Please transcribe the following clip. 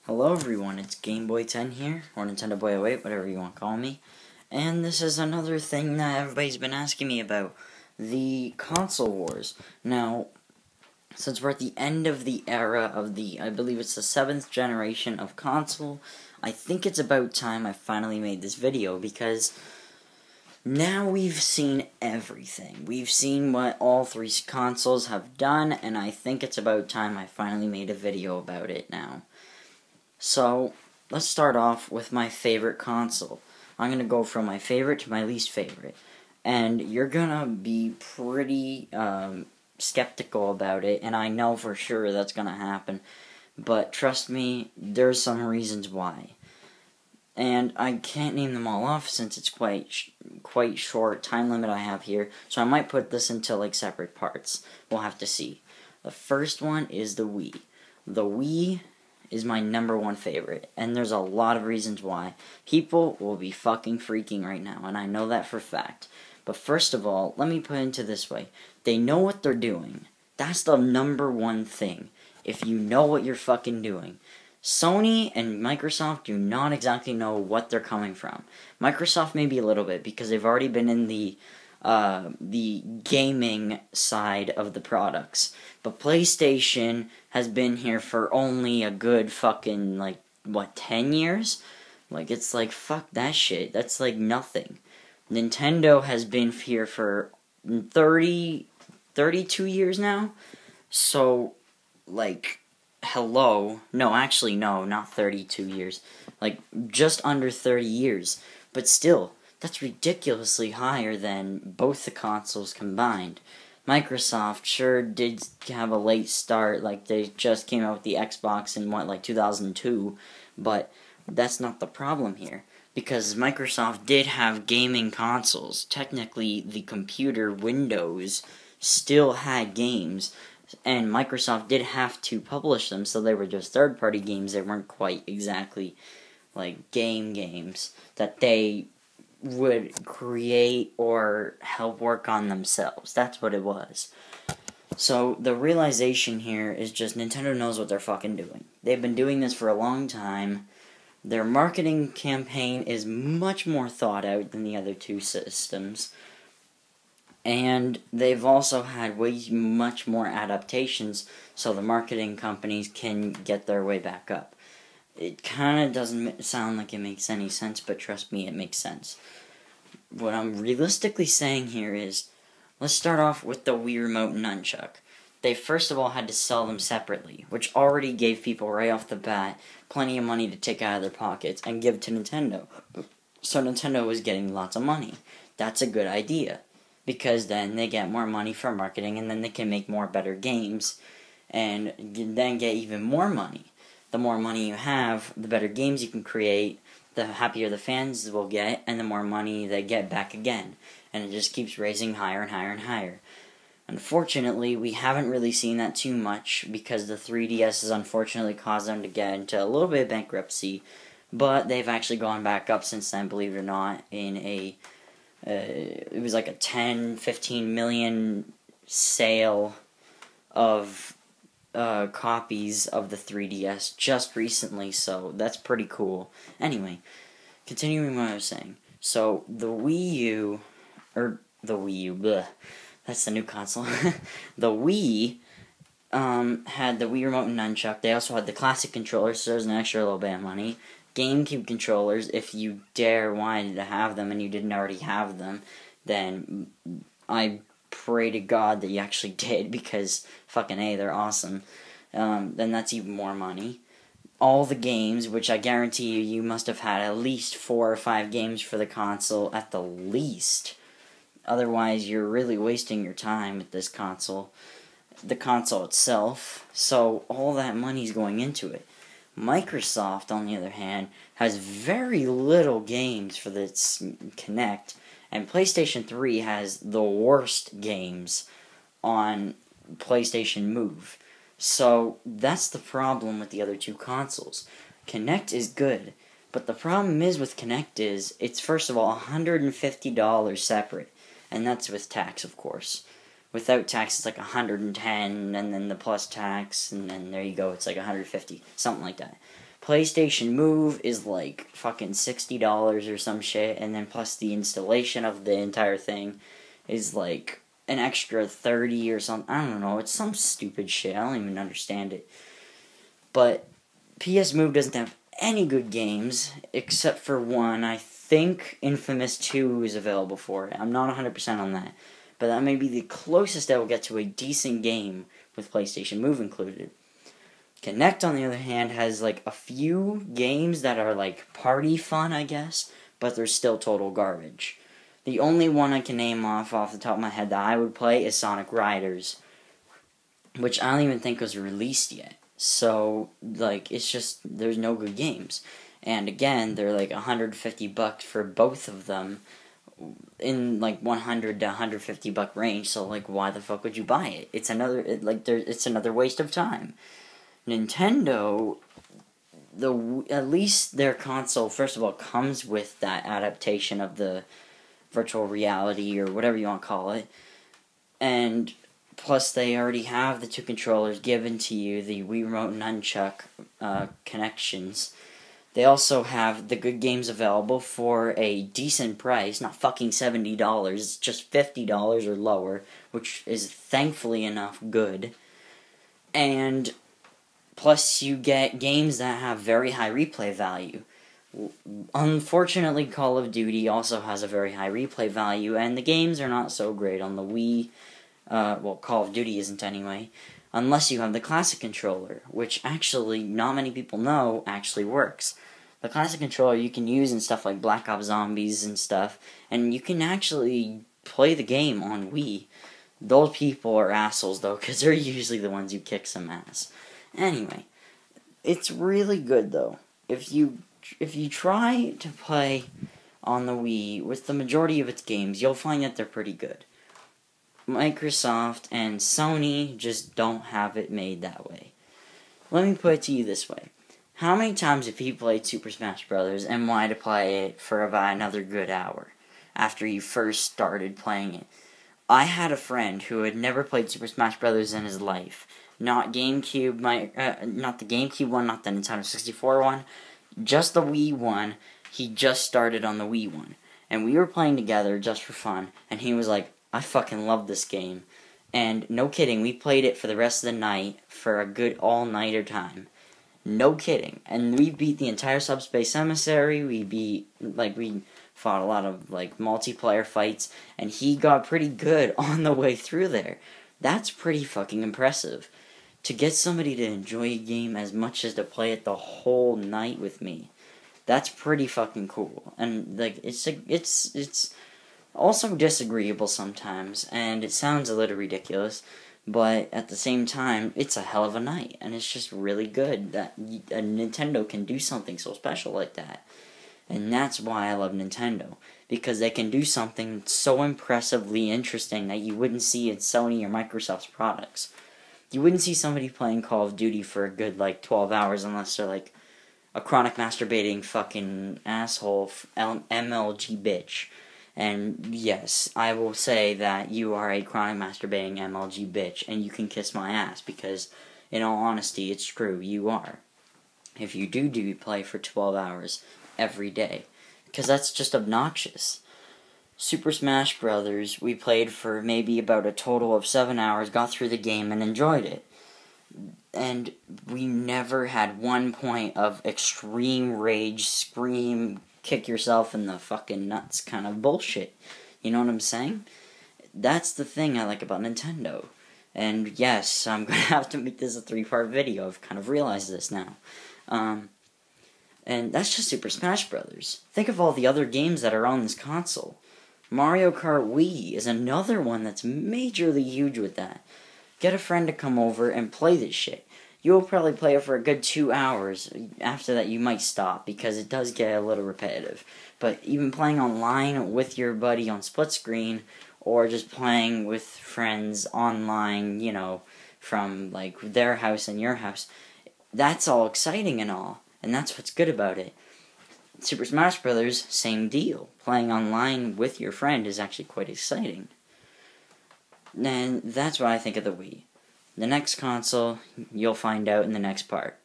Hello everyone, it's Gameboii10 here, or Nintendo Boy 08, whatever you want to call me. And this is another thing that everybody's been asking me about, the console wars. Now, since we're at the end of the era of I believe it's the 7th generation of console, I think it's about time I finally made this video, because now we've seen everything. We've seen what all three consoles have done, and I think it's about time I finally made a video about it now. So, let's start off with my favorite console. I'm going to go from my favorite to my least favorite. And you're going to be pretty skeptical about it, and I know for sure that's going to happen. But trust me, there's some reasons why. And I can't name them all off since it's quite short time limit I have here. So I might put this into like separate parts. We'll have to see. The first one is the Wii. The Wii is my #1 favorite, and there's a lot of reasons why. People will be fucking freaking right now, and I know that for a fact. But first of all, let me put it into this way. They know what they're doing. That's the #1 thing. If you know what you're fucking doing. Sony and Microsoft do not exactly know what they're coming from. Microsoft maybe a little bit, because they've already been in the gaming side of the products. But PlayStation has been here for only a good fucking, 10 years? It's like, fuck that shit. That's like nothing. Nintendo has been here for 32 years now? So, hello. No, actually, no, not 32 years. Just under 30 years. But still, that's ridiculously higher than both the consoles combined. Microsoft sure did have a late start, they just came out with the Xbox in 2002, but that's not the problem here, because Microsoft did have gaming consoles. Technically, the computer Windows still had games, and Microsoft did have to publish them, so they were just third-party games. They weren't quite exactly games that they would create or help work on themselves. That's what it was. So the realization here is just Nintendo knows what they're fucking doing. They've been doing this for a long time. Their marketing campaign is much more thought out than the other two systems. And they've also had much more adaptations, so the marketing companies can get their way back up. It kind of doesn't sound like it makes any sense, but trust me, it makes sense. What I'm realistically saying here is, let's start off with the Wii Remote and Nunchuck. They first of all had to sell them separately, which already gave people right off the bat plenty of money to take out of their pockets and give to Nintendo. So Nintendo was getting lots of money. That's a good idea, because then they get more money for marketing, and then they can make more better games, and then get even more money. The more money you have, the better games you can create, the happier the fans will get, and the more money they get back again. And it just keeps raising higher and higher and higher. Unfortunately, we haven't really seen that too much, because the 3DS has unfortunately caused them to get into a little bit of bankruptcy, but they've actually gone back up since then, believe it or not, in it was like a 10-15 million sale of copies of the 3DS just recently, so that's pretty cool. Anyway, continuing what I was saying. So, the Wii U, bleh, that's the new console. The Wii, had the Wii Remote and Nunchuck. They also had the classic controllers, so there's an extra little bit of money. GameCube controllers, if you wanted to have them and you didn't already have them, then I pray to God that you actually did, because fucking A, they're awesome. Then that's even more money. All the games, which I guarantee you must have had at least 4 or 5 games for the console at the least. Otherwise, you're really wasting your time with this console. The console itself. So all that money's going into it. Microsoft, on the other hand, has very little games for its Kinect, and PlayStation 3 has the worst games on PlayStation Move. So that's the problem with the other two consoles. Kinect is good, but the problem is with Kinect is, it's first of all $150 separate, and that's with tax, of course, Without tax, it's like 110, and then the plus tax, and then there you go, it's like 150, something like that. PlayStation Move is like fucking $60 or some shit, and then plus the installation of the entire thing is like an extra 30 or something. I don't know, it's some stupid shit. I don't even understand it. But PS Move doesn't have any good games except for one. I think Infamous 2 is available for it. I'm not 100% on that, but that may be the closest I will get to a decent game with PlayStation Move included. Kinect, on the other hand, has like a few games that are like party fun, I guess, but they're still total garbage. The only one I can name off the top of my head that I would play is Sonic Riders, which I don't even think was released yet. So, like, it's just, there's no good games. And again, they're like $150 for both of them in like 100 to 150 buck range. So, like, why the fuck would you buy it? It's another waste of time. Nintendo, at least their console, first of all, comes with that adaptation of the virtual reality or whatever you want to call it, and plus they already have the two controllers given to you, the Wii Remote Nunchuck connections. They also have the good games available for a decent price, not fucking $70, it's just $50 or lower, which is thankfully enough good. And plus you get games that have very high replay value. Unfortunately, Call of Duty also has a very high replay value, and the games are not so great on the Wii. Well, Call of Duty isn't anyway, unless you have the classic controller, which actually not many people know actually works. The classic controller you can use in stuff like Black Ops Zombies and stuff, and you can actually play the game on Wii. Those people are assholes, though, because they're usually the ones who kick some ass. Anyway, it's really good, though. If you try to play on the Wii with the majority of its games, you'll find that they're pretty good. Microsoft and Sony just don't have it made that way. Let me put it to you this way. How many times have you played Super Smash Bros. And wanted to play it for about another good hour after you first started playing it? I had a friend who had never played Super Smash Bros. In his life. Not GameCube, not the GameCube one, not the Nintendo 64 one, just the Wii one. He just started on the Wii one. And we were playing together just for fun, and he was like, I fucking love this game. And no kidding, we played it for the rest of the night for a good all-nighter time. No kidding. And we beat the entire Subspace Emissary, we fought a lot of, multiplayer fights, and he got pretty good on the way through there. That's pretty fucking impressive. To get somebody to enjoy a game as much as to play it the whole night with me, that's pretty fucking cool. And, it's also disagreeable sometimes, and it sounds a little ridiculous, but at the same time, it's a hell of a night, and it's just really good that a Nintendo can do something so special like that. And that's why I love Nintendo, because they can do something so impressively interesting that you wouldn't see in Sony or Microsoft's products. You wouldn't see somebody playing Call of Duty for a good, 12 hours unless they're, a chronic masturbating fucking asshole MLG bitch. And yes, I will say that you are a chronic masturbating MLG bitch, and you can kiss my ass, because, in all honesty, it's true, you are. If you do play for 12 hours every day, because that's just obnoxious. Super Smash Brothers, we played for maybe about a total of 7 hours, got through the game, and enjoyed it. And we never had one point of extreme rage, scream, kick yourself in the fucking nuts kind of bullshit. You know what I'm saying? That's the thing I like about Nintendo. And yes, I'm going to have to make this a 3-part video. I've kind of realized this now. And that's just Super Smash Brothers. Think of all the other games that are on this console. Mario Kart Wii is another one that's majorly huge with that. Get a friend to come over and play this shit. You'll probably play it for a good 2 hours. After that, you might stop, because it does get a little repetitive. But even playing online with your buddy on split screen, or just playing with friends online, from, their house and your house, that's all exciting and all. And that's what's good about it. Super Smash Bros., same deal. Playing online with your friend is actually quite exciting. And that's what I think of the Wii. The next console, you'll find out in the next part.